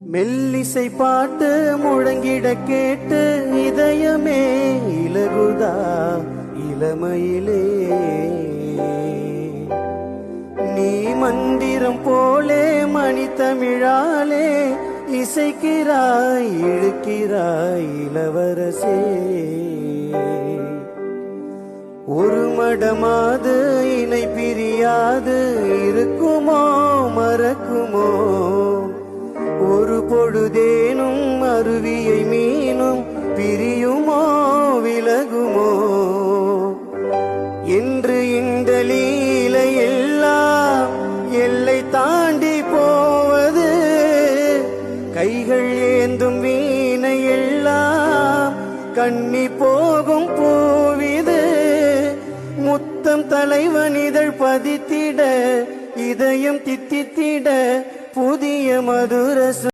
மெல்லிசை பாட்டு முழங்கிட கேட்டு இதயமே இலகுதா இளமையிலே நீ மந்திரம் போலே மணி தமிழாலே இசைக்கிறாய் இழுக்கிறாய் இளவரசே ஒரு மடமாது இணை பிரியாது இருக்குமோ மறக்குமோ ஒரு பொழுதேனும் அருவியை மீனும் பிரியுமோ விலகுமோ என்று இந்த லீலை எல்லாம் எல்லை தாண்டி போவது கைகள் ஏந்தும் வீணை எல்லாம் கண்ணி போகும் பூவிது முத்தம் தலைவன் இதழ் பதித்திட இதயம் தித்தித்திட புதிய மதுர